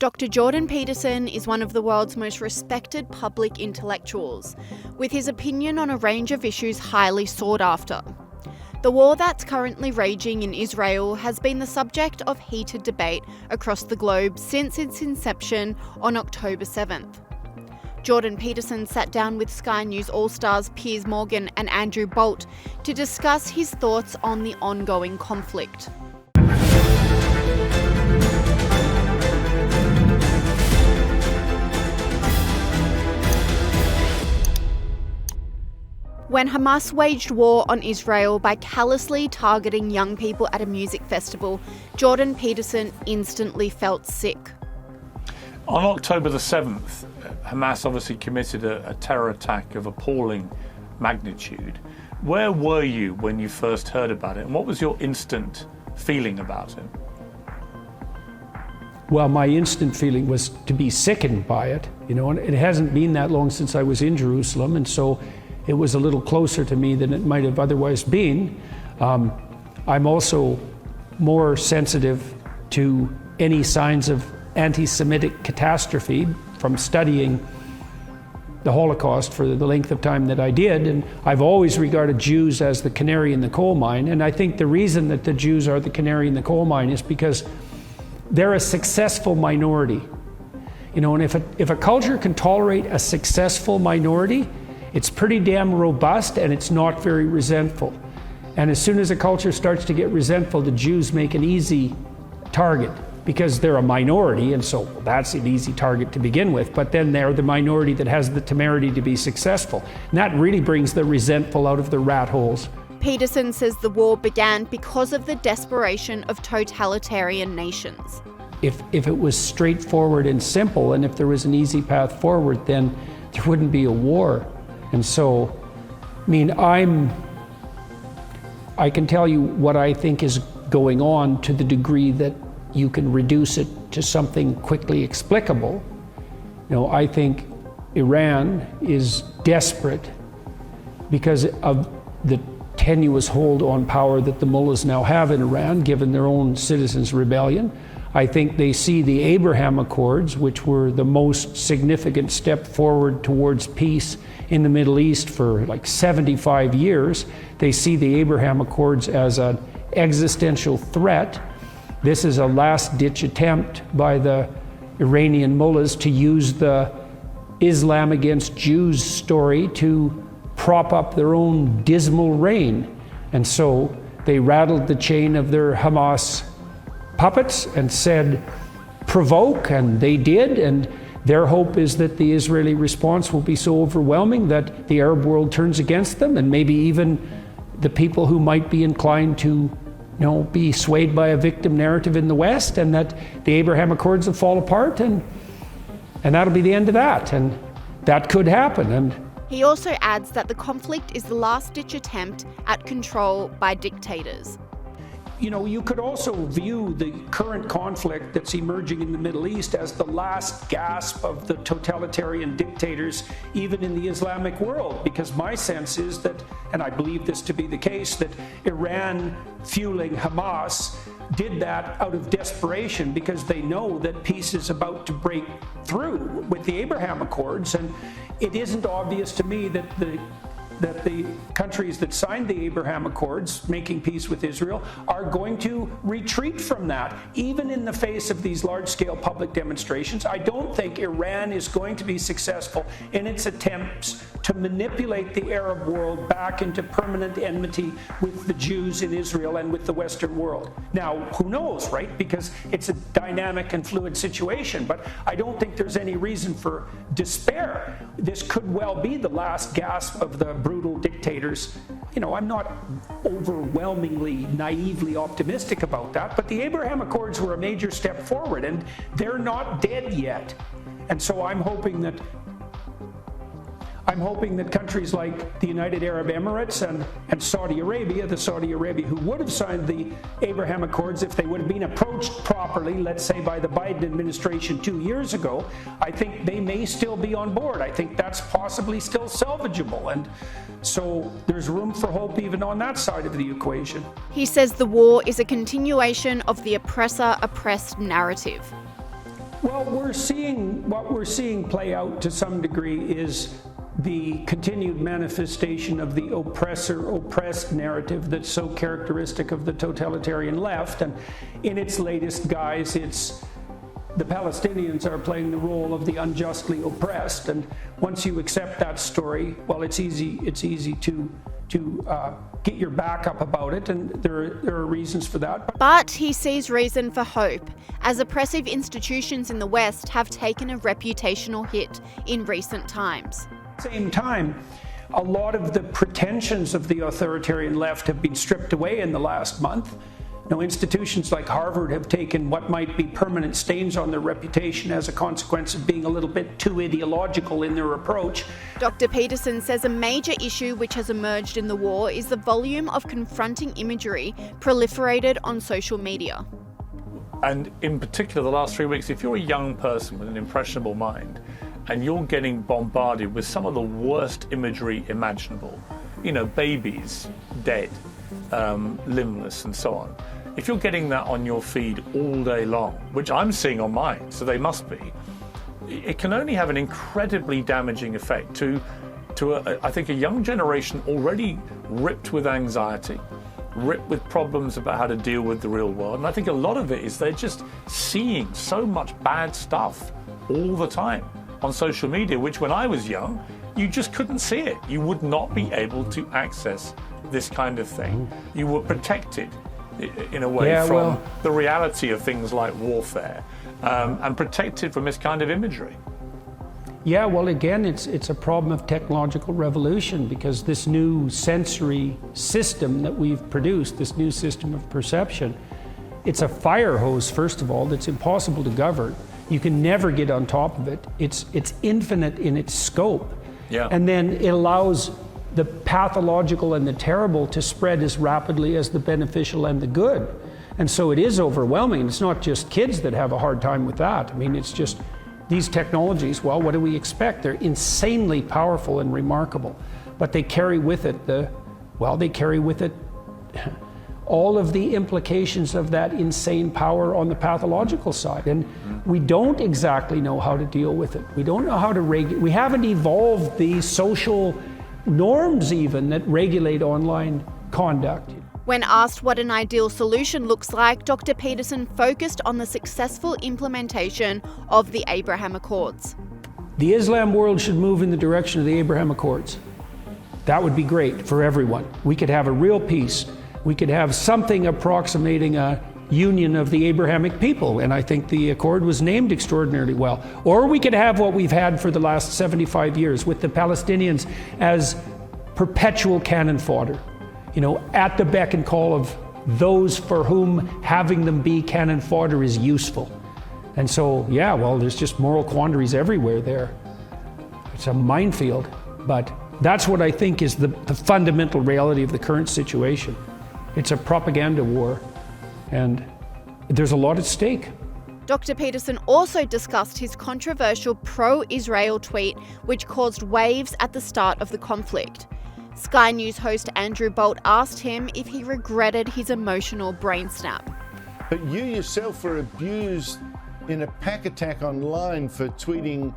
Dr. Jordan Peterson is one of the world's most respected public intellectuals, with his opinion on a range of issues highly sought after. The war that's currently raging in Israel has been the subject of heated debate across the globe since its inception on October 7th. Jordan Peterson sat down with Sky News All-Stars Piers and Andrew Bolt to discuss his thoughts on the ongoing conflict. When Hamas waged war on Israel by callously targeting young people at a music festival, Jordan Peterson instantly felt sick. On October the 7th, Hamas obviously committed a terror attack of appalling magnitude. Where were you when you first heard about it, and what was your instant feeling about it? Well, my instant feeling was to be sickened by it, and it hasn't been that long since I was in Jerusalem, and so it was a little closer to me than it might have otherwise been. I'm also more sensitive to any signs of anti-Semitic catastrophe from studying the Holocaust for the length of time that I did. And I've always regarded Jews as the canary in the coal mine. And I think the reason that the Jews are the canary in the coal mine is because they're a successful minority. And if a culture can tolerate a successful minority, it's pretty damn robust and it's not very resentful. And as soon as a culture starts to get resentful, the Jews make an easy target because they're a minority, and so that's an easy target to begin with. But then they're the minority that has the temerity to be successful. And that really brings the resentful out of the rat holes. Peterson says the war began because of the desperation of totalitarian nations. If it was straightforward and simple, and if there was an easy path forward, then there wouldn't be a war. And so, I can tell you what I think is going on to the degree that you can reduce it to something quickly explicable. I think Iran is desperate because of the tenuous hold on power that the mullahs now have in Iran, given their own citizens' rebellion. I think they see the Abraham Accords, which were the most significant step forward towards peace in the Middle East for like 75 years. They see the Abraham Accords as an existential threat. This is a last-ditch attempt by the Iranian mullahs to use the Islam against Jews story to prop up their own dismal reign. And so they rattled the chain of their Hamas puppets and said, provoke, and they did. And their hope is that the Israeli response will be so overwhelming that the Arab world turns against them, and maybe even the people who might be inclined to be swayed by a victim narrative in the West, and that the Abraham Accords will fall apart, and that'll be the end of that. And that could happen. And he also adds that the conflict is the last-ditch attempt at control by dictators. You could also view the current conflict that's emerging in the Middle East as the last gasp of the totalitarian dictators, even in the Islamic world, because my sense is that, and I believe this to be the case, that Iran fueling Hamas did that out of desperation because they know that peace is about to break through with the Abraham Accords. And it isn't obvious to me that the countries that signed the Abraham Accords, making peace with Israel, are going to retreat from that, even in the face of these large-scale public demonstrations. I don't think Iran is going to be successful in its attempts to manipulate the Arab world back into permanent enmity with the Jews in Israel and with the Western world. Now, who knows, right? Because it's a dynamic and fluid situation, but I don't think there's any reason for despair. This could well be the last gasp of the brutal dictators. I'm not overwhelmingly naively optimistic about that, but the Abraham Accords were a major step forward, and they're not dead yet. And so I'm hoping that countries like the United Arab Emirates and Saudi Arabia, the Saudi Arabia who would have signed the Abraham Accords if they would have been approached properly, let's say by the Biden administration 2 years ago, I think they may still be on board. I think that's possibly still salvageable. And so there's room for hope even on that side of the equation. He says the war is a continuation of the oppressor-oppressed narrative. Well, what we're seeing play out to some degree is the continued manifestation of the oppressor-oppressed narrative that's so characteristic of the totalitarian left. And in its latest guise, it's the Palestinians are playing the role of the unjustly oppressed. And once you accept that story, well, it's easy to get your back up about it, and there are reasons for that. But he sees reason for hope, as oppressive institutions in the West have taken a reputational hit in recent times. At the same time, a lot of the pretensions of the authoritarian left have been stripped away in the last month. Now, institutions like Harvard have taken what might be permanent stains on their reputation as a consequence of being a little bit too ideological in their approach. Dr. Peterson says a major issue which has emerged in the war is the volume of confronting imagery proliferated on social media. And in particular, the last 3 weeks, if you're a young person with an impressionable mind and you're getting bombarded with some of the worst imagery imaginable, babies dead, limbless and so on. If you're getting that on your feed all day long, which I'm seeing on mine, so they must be, it can only have an incredibly damaging effect to I think, a young generation already ripped with anxiety, ripped with problems about how to deal with the real world. And I think a lot of it is they're just seeing so much bad stuff all the time on social media, which when I was young, you just couldn't see it. You would not be able to access this kind of thing. You were protected in a way from the reality of things like warfare, and protected from this kind of imagery. Yeah, well, again, it's a problem of technological revolution, because this new sensory system that we've produced, this new system of perception, it's a fire hose, first of all, that's impossible to govern. You can never get on top of it. It's infinite in its scope. Yeah. And then it allows the pathological and the terrible to spread as rapidly as the beneficial and the good. And so it is overwhelming. It's not just kids that have a hard time with that. I mean, it's just these technologies, well, what do we expect? They're insanely powerful and remarkable, but they carry with it all of the implications of that insane power on the pathological side. And we don't exactly know how to deal with it. We don't know how to regulate. We haven't evolved the social norms even that regulate online conduct. When asked what an ideal solution looks like, Dr. Peterson focused on the successful implementation of the Abraham Accords. The Islam world should move in the direction of the Abraham Accords. That would be great for everyone. We could have a real peace. We could have something approximating a union of the Abrahamic people, and I think the accord was named extraordinarily well. Or we could have what we've had for the last 75 years with the Palestinians as perpetual cannon fodder, at the beck and call of those for whom having them be cannon fodder is useful. And so, there's just moral quandaries everywhere there. It's a minefield, but that's what I think is the fundamental reality of the current situation. It's a propaganda war, and there's a lot at stake. Dr. Peterson also discussed his controversial pro-Israel tweet, which caused waves at the start of the conflict. Sky News host Andrew Bolt asked him if he regretted his emotional brain snap. But you yourself were abused in a pack attack online for tweeting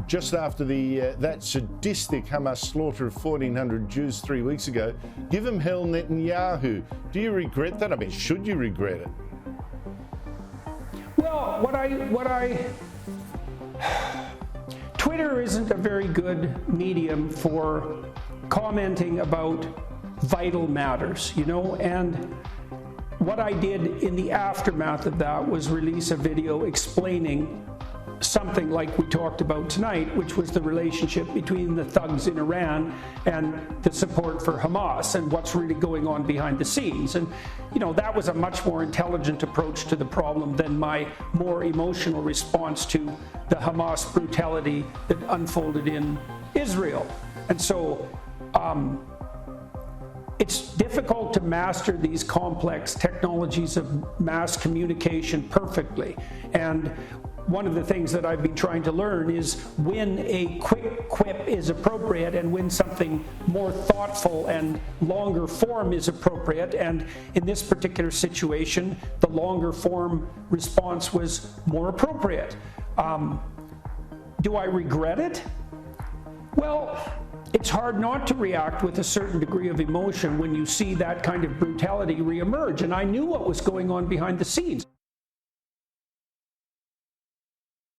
just after that sadistic Hamas slaughter of 1,400 Jews 3 weeks ago. Give him hell, Netanyahu. Do you regret that? I mean, should you regret it? Well, Twitter isn't a very good medium for commenting about vital matters, and what I did in the aftermath of that was release a video explaining something like we talked about tonight, which was the relationship between the thugs in Iran and the support for Hamas and what's really going on behind the scenes. And, that was a much more intelligent approach to the problem than my more emotional response to the Hamas brutality that unfolded in Israel. And so, it's difficult to master these complex technologies of mass communication perfectly. And one of the things that I've been trying to learn is when a quick quip is appropriate and when something more thoughtful and longer form is appropriate. And in this particular situation, the longer form response was more appropriate. Do I regret it? Well, it's hard not to react with a certain degree of emotion when you see that kind of brutality reemerge, and I knew what was going on behind the scenes.